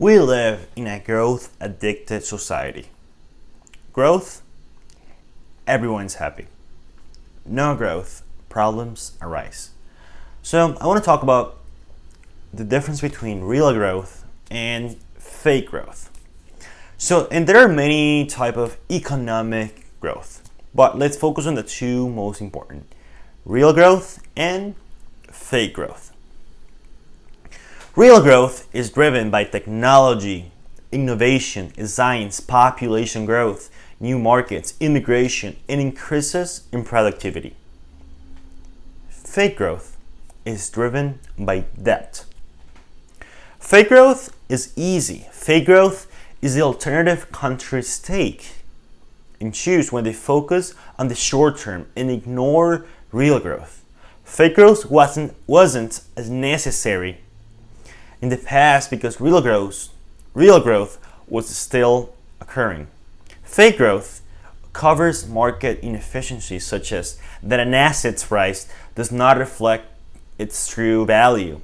We live in a growth-addicted society. Growth, everyone's happy. No growth, problems arise. So I want to talk about the difference between real growth and fake growth. And there are many types of economic growth, but let's focus on the two most important: real growth and fake growth. Real growth is driven by technology, innovation, science, population growth, new markets, immigration, and increases in productivity. Fake growth is driven by debt. Fake growth is easy. Fake growth is the alternative countries take and choose when they focus on the short term and ignore real growth. Fake growth wasn't as necessary in the past because real growth was still occurring. Fake growth covers market inefficiencies such as that an asset's price does not reflect its true value.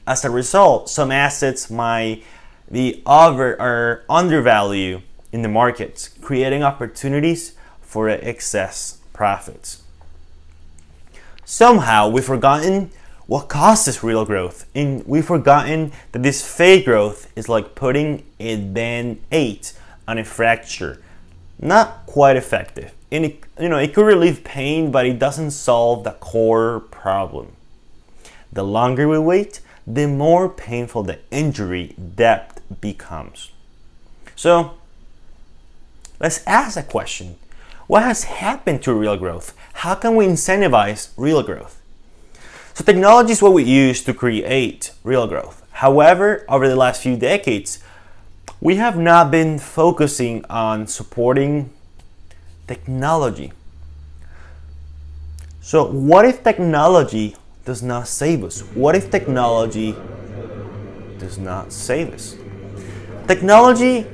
As a result, some assets might be over or undervalued in the markets, creating opportunities for excess profits. Somehow we've forgotten what causes real growth, and we've forgotten that this fake growth is like putting a band-aid on a fracture. Not quite effective. And it could relieve pain, but it doesn't solve the core problem. The longer we wait, the more painful the injury depth becomes. So let's ask a question. What has happened to real growth? How can we incentivize real growth? So technology is what we use to create real growth. However, over the last few decades, we have not been focusing on supporting technology. So what if technology does not save us? What if technology does not save us? Technology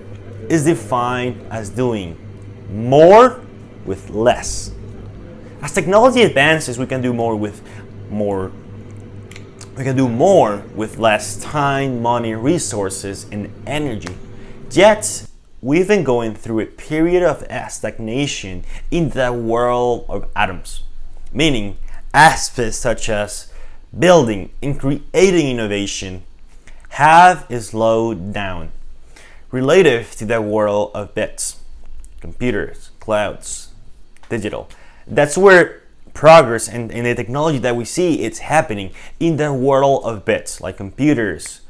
is defined as doing more with less. As technology advances, we can do more with less time, money, resources, and energy. Yet, we've been going through a period of stagnation in the world of atoms, meaning aspects such as building and creating innovation have slowed down relative to the world of bits, computers, clouds, digital. That's where progress and the technology that we see, it's happening in the world of bits, like computers,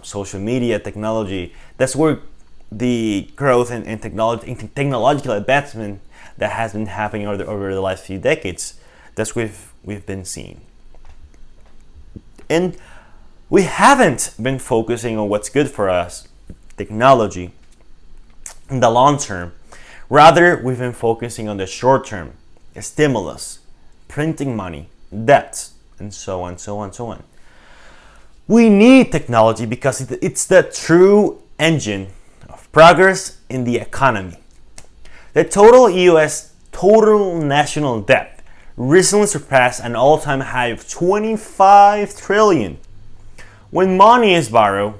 social media, technology. That's where the growth and technological advancement that has been happening over the last few decades, that's what we've been seeing. And we haven't been focusing on what's good for us, technology, in the long term. Rather, we've been focusing on the short term, stimulus, printing money, debt, and so on. We need technology because it's the true engine of progress in the economy. The total U.S. total national debt recently surpassed an all-time high of 25 trillion. When money is borrowed,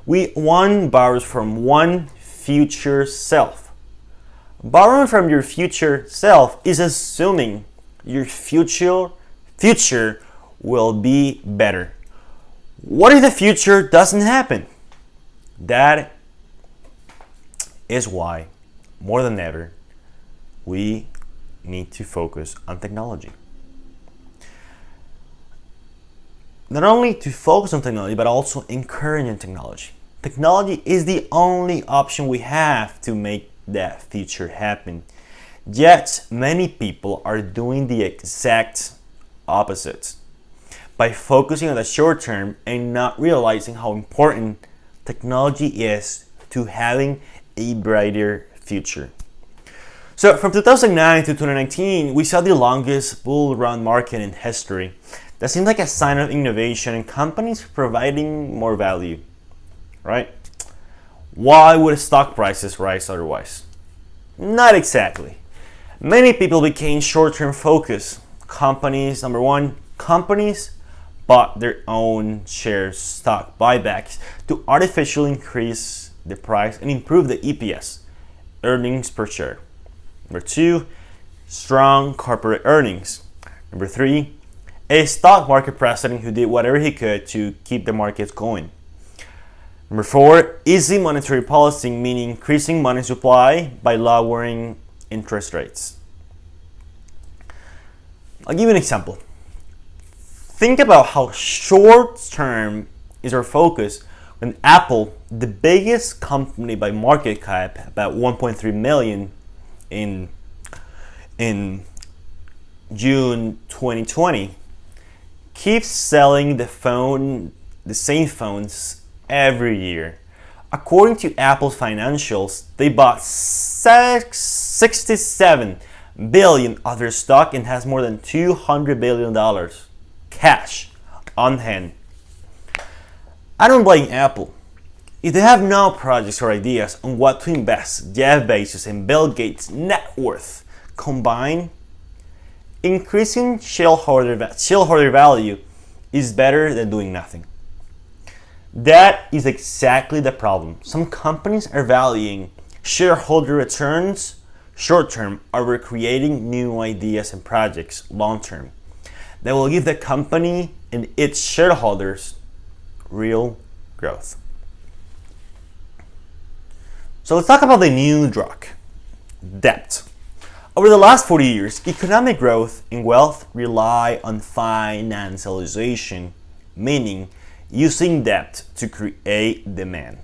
one borrows from one future self. Borrowing from your future self is assuming your future will be better. What if the future doesn't happen? That is why, more than ever, we need to focus on technology. Not only to focus on technology, but also encouraging technology. Technology is the only option we have to make that future happen. Yet, many people are doing the exact opposite by focusing on the short term and not realizing how important technology is to having a brighter future. So from 2009 to 2019, we saw the longest bull run market in history. That seemed like a sign of innovation and companies providing more value, right? Why would stock prices rise otherwise? Not exactly. Many people became short-term focused. Companies bought their own shares, stock buybacks, to artificially increase the price and improve the EPS, earnings per share. Number 2, strong corporate earnings. Number 3, a stock market president who did whatever he could to keep the markets going. Number 4, easy monetary policy, meaning increasing money supply by lowering interest rates. I'll give you an example. Think about how short-term is our focus when Apple, the biggest company by market cap, about 1.3 million in June 2020, keeps selling the same phones every year. According to Apple's financials, they bought 67 billion of their stock and has more than $200 billion cash on hand. I don't blame Apple. If they have no projects or ideas on what to invest, Jeff Bezos and Bill Gates' net worth combined, increasing shareholder value is better than doing nothing. That is exactly the problem. Some companies are valuing shareholder returns short-term over creating new ideas and projects long-term that will give the company and its shareholders real growth. So let's talk about the new drug, debt. Over the last 40 years, economic growth and wealth rely on financialization, meaning using debt to create demand.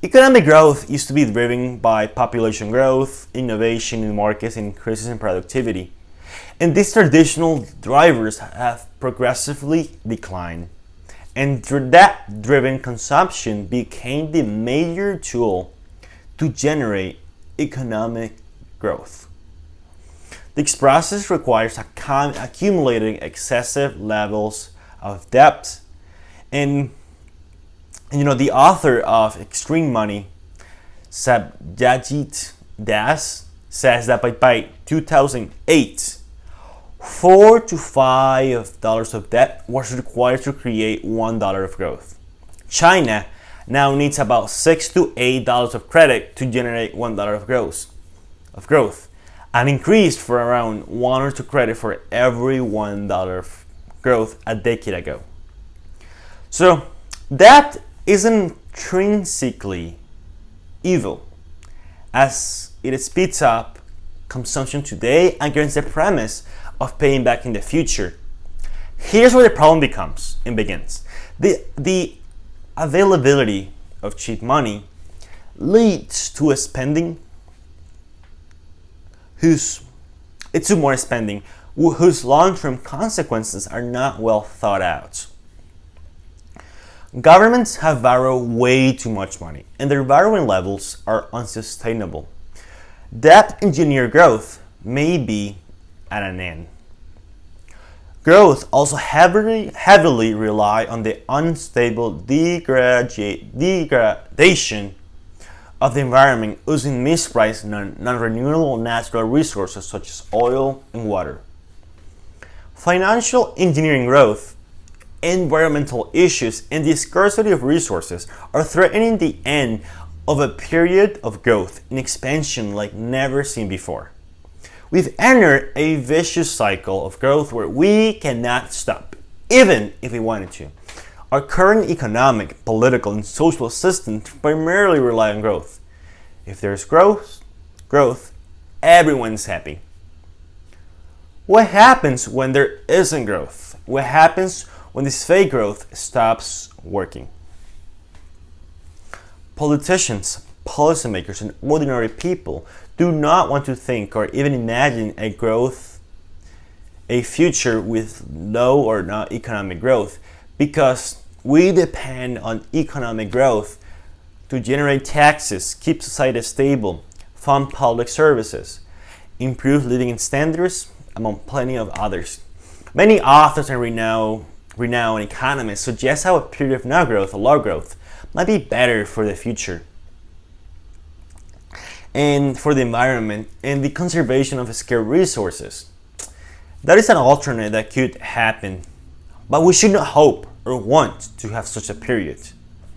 Economic growth used to be driven by population growth, innovation in markets, and increases in productivity. And these traditional drivers have progressively declined. And debt-driven consumption became the major tool to generate economic growth. This process requires accumulating excessive levels of debt. And the author of Extreme Money, Satyajit Das, says that by 2008, $4 to $5 of debt was required to create $1 of growth. China now needs about $6 to $8 of credit to generate $1 of growth, an increase for around $1 or $2 credit for every $1 of growth a decade ago. So debt isn't intrinsically evil, as it speeds up consumption today against the premise of paying back in the future. Here's where the problem begins. The availability of cheap money leads to a spending whose long-term consequences are not well thought out. Governments have borrowed way too much money, and their borrowing levels are unsustainable. Debt-engineered growth may be at an end. Growth also heavily rely on the unstable degradation of the environment using mispriced non-renewable natural resources such as oil and water. Financial engineering growth, environmental issues, and the scarcity of resources are threatening the end of a period of growth and expansion like never seen before. We've entered a vicious cycle of growth where we cannot stop, even if we wanted to. Our current economic, political, and social systems primarily rely on growth. If there's growth, everyone's happy. What happens when there isn't growth? What happens when this fake growth stops working? Politicians, policymakers, and ordinary people do not want to think or even imagine a future with low or no economic growth, because we depend on economic growth to generate taxes, keep society stable, fund public services, improve living standards, among plenty of others. Many authors and renowned economists suggest how a period of no growth or low growth might be better for the future and for the environment and the conservation of scarce resources. That is an alternate that could happen, But we should not hope or want to have such a period.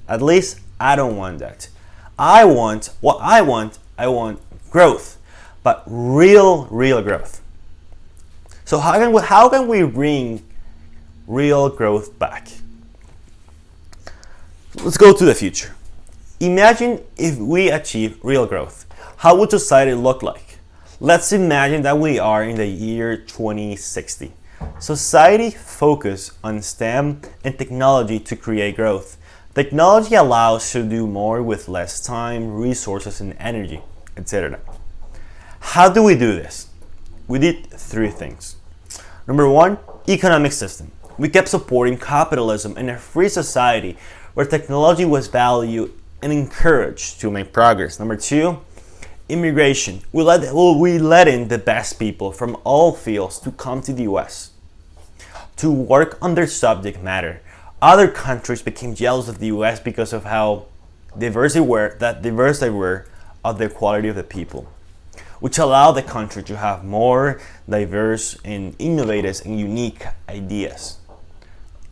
At least I don't want that. I want growth, but real growth. So how can we bring real growth back? Let's go to the future. Imagine if we achieve real growth. How would society look like? Let's imagine that we are in the year 2060. Society focus on STEM and technology to create growth. Technology allows us to do more with less time, resources, and energy, etc. How do we do this? We did three things. Number one, economic system. We kept supporting capitalism in a free society where technology was valued and encouraged to make progress. Number two, immigration. We let in the best people from all fields to come to the US to work on their subject matter. Other countries became jealous of the US because of how diverse they were of the quality of the people, which allowed the country to have more diverse and innovative and unique ideas.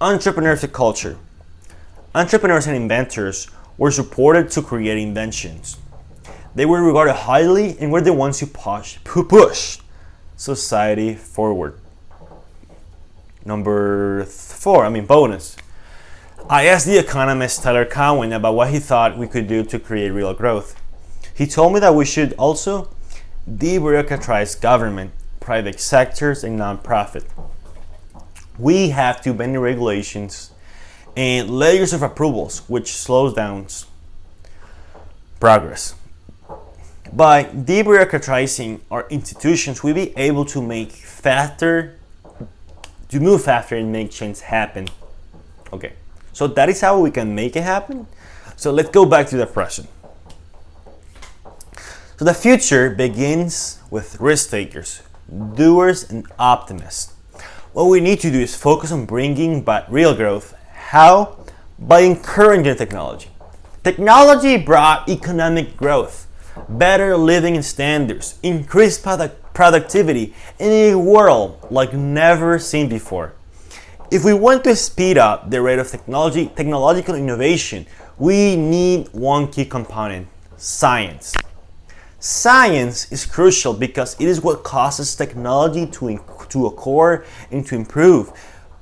Entrepreneurship culture. Entrepreneurs and inventors were supported to create inventions. They were regarded highly and were the ones who push society forward. Number four, bonus. I asked the economist Tyler Cowen about what he thought we could do to create real growth. He told me that we should also debureaucratize government, private sectors, and nonprofit. We have too many regulations and layers of approvals, which slows down progress. By debureaucratizing our institutions, we'll be able to move faster and make change happen. Okay, so that is how we can make it happen. So let's go back to the present. So the future begins with risk takers, doers, and optimists. What we need to do is focus on bringing back real growth. How? By encouraging technology. Technology brought economic growth, better living standards, increased productivity in a world like never seen before. If we want to speed up the rate of technological innovation, we need one key component: science. Science is crucial because it is what causes technology to occur and to improve.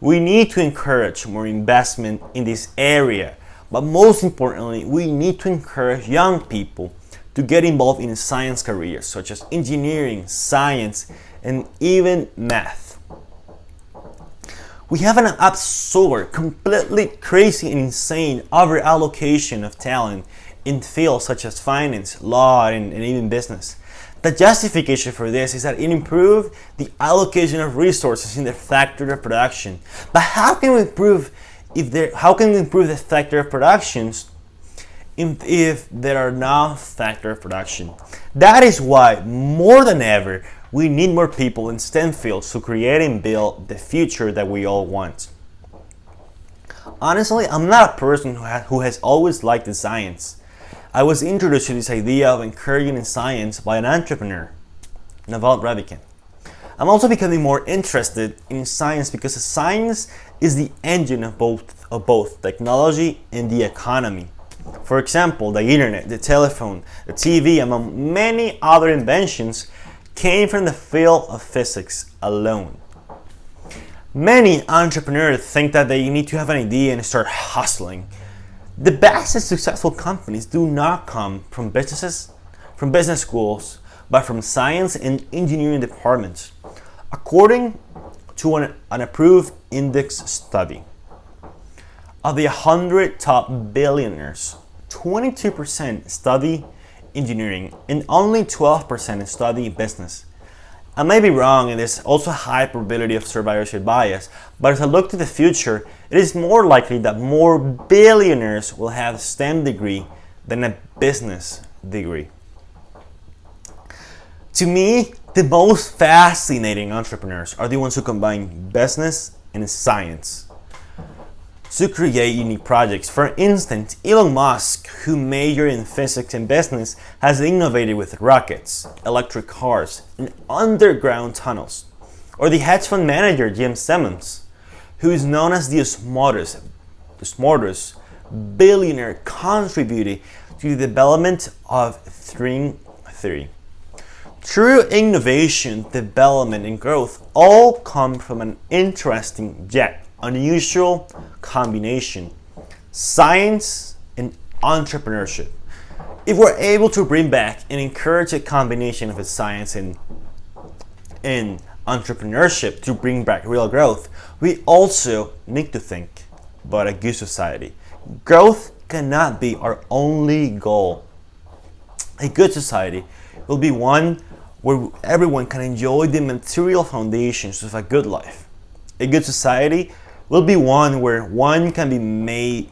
We need to encourage more investment in this area, but most importantly, we need to encourage young people to get involved in science careers such as engineering, science, and even math. We have an absurd, completely crazy and insane overallocation of talent in fields such as finance, law, and even business. The justification for this is that it improved the allocation of resources in the factor of production. But how can we improve the factor of productions if there are no factor of production? That is why, more than ever, we need more people in STEM fields to create and build the future that we all want. Honestly, I'm not a person who has always liked the science. I was introduced to this idea of encouraging in science by an entrepreneur, Naval Ravikant. I'm also becoming more interested in science because science is the engine of both technology and the economy. For example, the internet, the telephone, the TV, among many other inventions, came from the field of physics alone. Many entrepreneurs think that they need to have an idea and start hustling. The best and successful companies do not come from business schools, but from science and engineering departments. According to an approved index study, of the 100 top billionaires, 22% study engineering and only 12% study business. I may be wrong, and there's also a high probability of survivorship bias, but as I look to the future, it is more likely that more billionaires will have a STEM degree than a business degree. To me, the most fascinating entrepreneurs are the ones who combine business and science to create unique projects. For instance, Elon Musk, who majored in physics and business, has innovated with rockets, electric cars, and underground tunnels. Or the hedge fund manager Jim Simmons, who is known as the smartest billionaire, contributed to the development of string theory. True innovation, development, and growth all come from an interesting yet unusual combination: science and entrepreneurship. If we're able to bring back and encourage a combination of science and entrepreneurship to bring back real growth, we also need to think about a good society. Growth cannot be our only goal. A good society will be one where everyone can enjoy the material foundations of a good life. A good society will be one where one can be made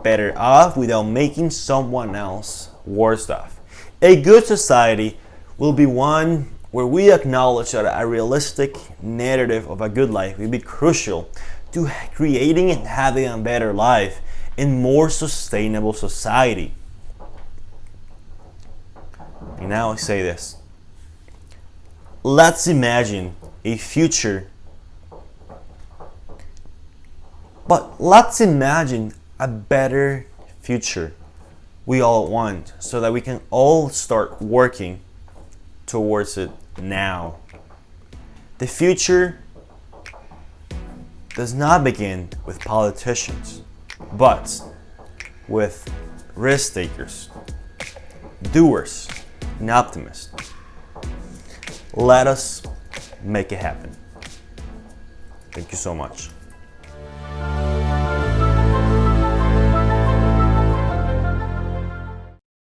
better off without making someone else worse off. A good society will be one where we acknowledge that a realistic narrative of a good life will be crucial to creating and having a better life and more sustainable society. And now I say this. Let's imagine a future, but let's imagine a better future we all want, so that we can all start working towards it now. The future does not begin with politicians, but with risk takers, doers, and optimists. Let us make it happen. Thank you so much.